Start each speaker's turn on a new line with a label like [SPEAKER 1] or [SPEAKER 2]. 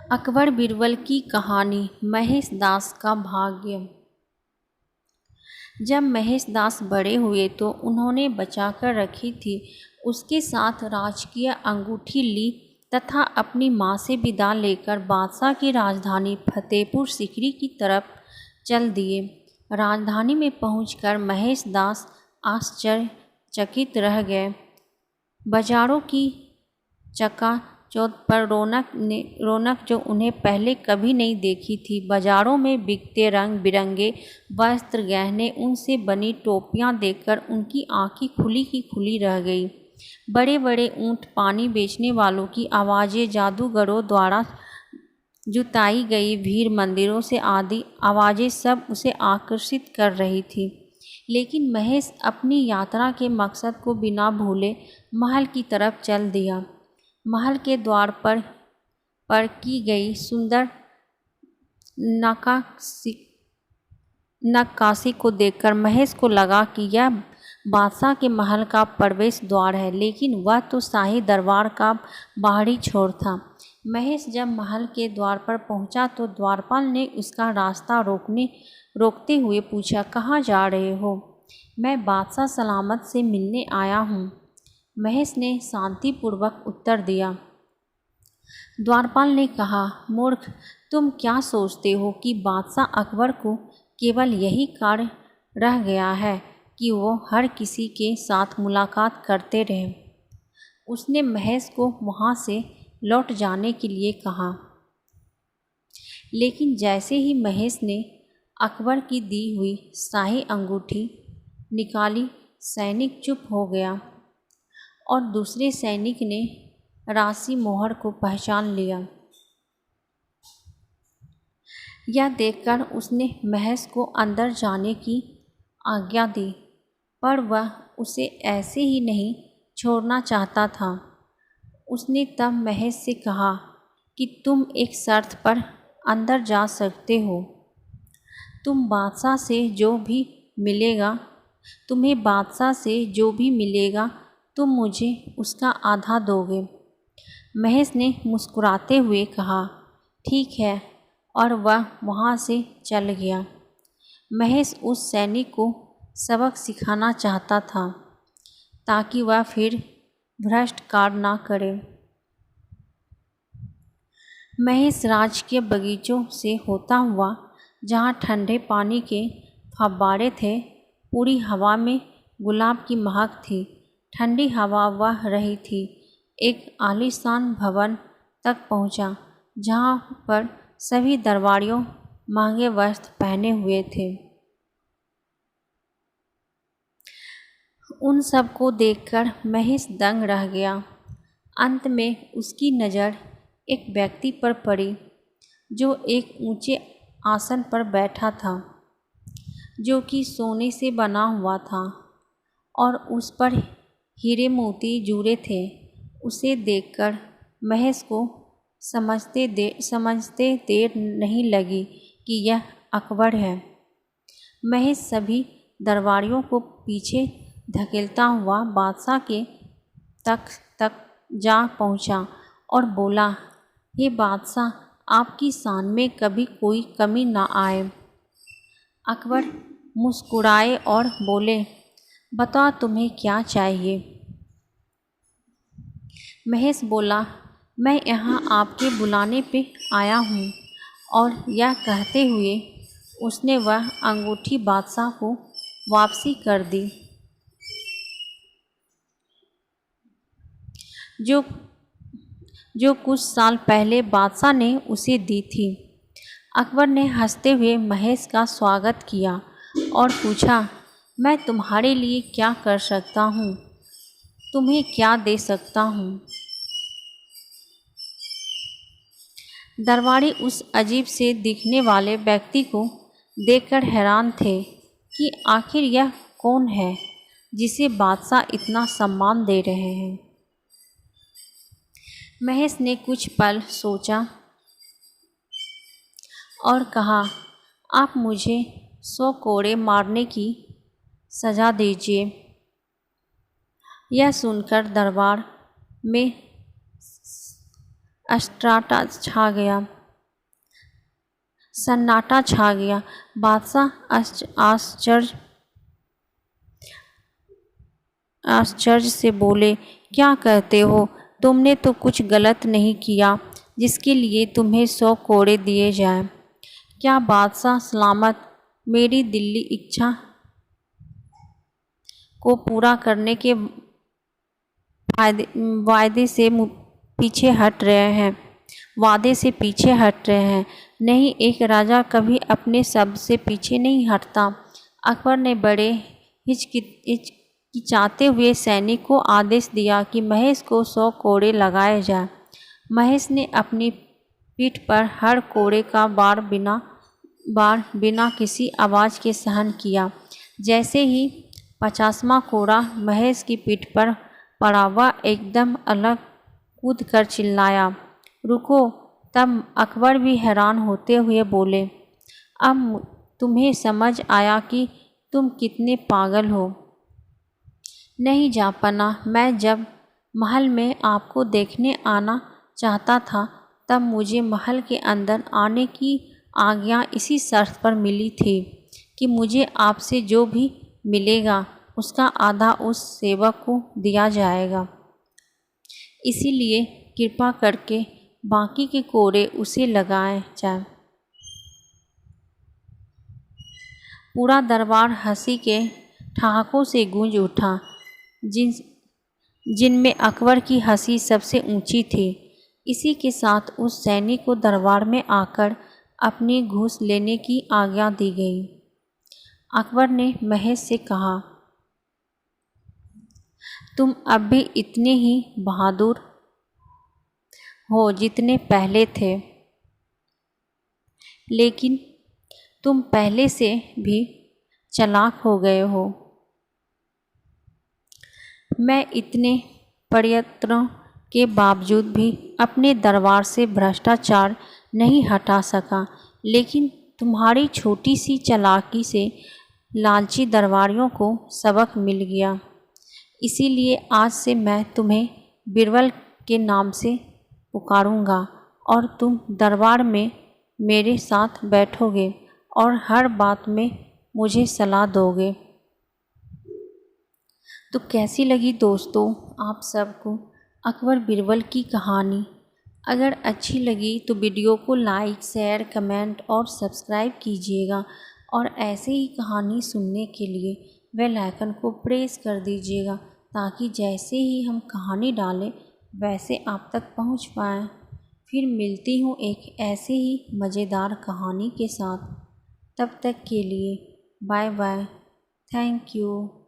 [SPEAKER 1] अकबर बीरबल की कहानी। महेश दास का भाग्य। जब महेश दास बड़े हुए तो उन्होंने बचाकर रखी थी उसके साथ राजकीय अंगूठी ली तथा अपनी माँ से विदा लेकर बादशाह की राजधानी फतेहपुर सीकरी की तरफ चल दिए। राजधानी में पहुंचकर महेश दास आश्चर्यचकित रह गए। बाजारों की चकाचौंध पर रौनक जो उन्हें पहले कभी नहीं देखी थी। बाजारों में बिकते रंग बिरंगे वस्त्र, गहने, उनसे बनी टोपियां देखकर उनकी आंखें खुली की खुली रह गई। बड़े बड़े ऊंट, पानी बेचने वालों की आवाज़ें, जादूगरों द्वारा जुटाई गई भीड़, मंदिरों से आदि आवाज़ें सब उसे आकर्षित कर रही थी। लेकिन महेश अपनी यात्रा के मकसद को बिना भूले महल की तरफ चल दिया। महल के द्वार पर की गई सुंदर नक्काशी को देखकर महेश को लगा कि यह बादशाह के महल का प्रवेश द्वार है, लेकिन वह तो शाही दरबार का बाहरी छोर था। महेश जब महल के द्वार पर पहुंचा तो द्वारपाल ने उसका रास्ता रोकते हुए पूछा, कहाँ जा रहे हो? मैं बादशाह सलामत से मिलने आया हूँ, महेश ने शांतिपूर्वक उत्तर दिया। द्वारपाल ने कहा, मूर्ख, तुम क्या सोचते हो कि बादशाह अकबर को केवल यही कार्य रह गया है कि वो हर किसी के साथ मुलाकात करते रहे। उसने महेश को वहाँ से लौट जाने के लिए कहा। लेकिन जैसे ही महेश ने अकबर की दी हुई शाही अंगूठी निकाली, सैनिक चुप हो गया और दूसरे सैनिक ने राशि मोहर को पहचान लिया। यह देखकर उसने महेश को अंदर जाने की आज्ञा दी, पर वह उसे ऐसे ही नहीं छोड़ना चाहता था। उसने तब महेश से कहा कि तुम एक शर्त पर अंदर जा सकते हो। तुम्हें बादशाह से जो भी मिलेगा तुम मुझे उसका आधा दोगे। महेश ने मुस्कुराते हुए कहा, ठीक है, और वह वहाँ से चल गया। महेश उस सैनिक को सबक सिखाना चाहता था ताकि वह फिर भ्रष्ट कार्य न करे। महेश राजकीय बगीचों से होता हुआ, जहाँ ठंडे पानी के फव्वारे थे, पूरी हवा में गुलाब की महक थी। ठंडी हवा बह रही थी। एक आलीशान भवन तक पहुँचा, जहाँ पर सभी दरबारियों महंगे वस्त्र पहने हुए थे। उन सब को देखकर महेश दंग रह गया। अंत में उसकी नज़र एक व्यक्ति पर पड़ी जो एक ऊंचे आसन पर बैठा था, जो कि सोने से बना हुआ था और उस पर हीरे मोती जुड़े थे। उसे देखकर महेश को समझते देर नहीं लगी कि यह अकबर है। महेश सभी दरबारियों को पीछे धकेलता हुआ बादशाह के तक जा पहुंचा और बोला, हे बादशाह, आपकी शान में कभी कोई कमी ना आए। अकबर मुस्कुराए और बोले, बताओ तुम्हें क्या चाहिए? महेश बोला, मैं यहाँ आपके बुलाने पे आया हूँ। और यह कहते हुए उसने वह अंगूठी बादशाह को वापसी कर दी जो कुछ साल पहले बादशाह ने उसे दी थी। अकबर ने हंसते हुए महेश का स्वागत किया और पूछा, मैं तुम्हारे लिए क्या कर सकता हूँ? तुम्हें क्या दे सकता हूँ? दरबारी उस अजीब से दिखने वाले व्यक्ति को देखकर हैरान थे कि आखिर यह कौन है जिसे बादशाह इतना सम्मान दे रहे हैं। महेश ने कुछ पल सोचा और कहा, आप मुझे 100 कोड़े मारने की सज़ा दीजिए। यह सुनकर दरबार में सन्नाटा छा गया। सन्नाटा छा गया। बादशाह आश्चर्य से बोले, क्या कहते हो? तुमने तो कुछ गलत नहीं किया जिसके लिए तुम्हें 100 कोड़े दिए जाएं। क्या बादशाह सलामत मेरी दिली इच्छा को पूरा करने के वादे से पीछे हट रहे हैं? वादे से पीछे हट रहे हैं? नहीं, एक राजा कभी अपने शब्द से पीछे नहीं हटता। अकबर ने बड़े हिचकिचाते हुए सैनिक को आदेश दिया कि महेश को 100 कोड़े लगाए जाए। महेश ने अपनी पीठ पर हर कोड़े का बार बिना किसी आवाज़ के सहन किया। जैसे ही 50वां कोड़ा महेश की पीठ पर पड़ा, वह एकदम अलग कूद कर चिल्लाया, रुको। तब अकबर भी हैरान होते हुए बोले, अब तुम्हें समझ आया कि तुम कितने पागल हो। नहीं जापना, मैं जब महल में आपको देखने आना चाहता था तब मुझे महल के अंदर आने की आज्ञा इसी शर्त पर मिली थी कि मुझे आपसे जो भी मिलेगा उसका आधा उस सेवक को दिया जाएगा। इसीलिए कृपा करके बाकी के कोड़े उसे लगाए जाए। पूरा दरबार हंसी के ठहाकों से गूंज उठा, जिनमें अकबर की हंसी सबसे ऊंची थी। इसी के साथ उस सैनिक को दरबार में आकर अपनी घूस लेने की आज्ञा दी गई। अकबर ने महेश से कहा, तुम अब भी इतने ही बहादुर हो जितने पहले थे, लेकिन तुम पहले से भी चालाक हो गए हो। मैं इतने प्रयत्नों के बावजूद भी अपने दरबार से भ्रष्टाचार नहीं हटा सका, लेकिन तुम्हारी छोटी सी चालाकी से लालची दरबारियों को सबक मिल गया। इसीलिए आज से मैं तुम्हें बिरबल के नाम से पुकारूंगा और तुम दरबार में मेरे साथ बैठोगे और हर बात में मुझे सलाह दोगे। तो कैसी लगी दोस्तों आप सबको अकबर बिरबल की कहानी? अगर अच्छी लगी तो वीडियो को लाइक, शेयर, कमेंट और सब्सक्राइब कीजिएगा और ऐसे ही कहानी सुनने के लिए बेल आइकन को प्रेस कर दीजिएगा ताकि जैसे ही हम कहानी डालें वैसे आप तक पहुंच पाएँ। फिर मिलती हूँ एक ऐसे ही मज़ेदार कहानी के साथ। तब तक के लिए बाय बाय। Thank you.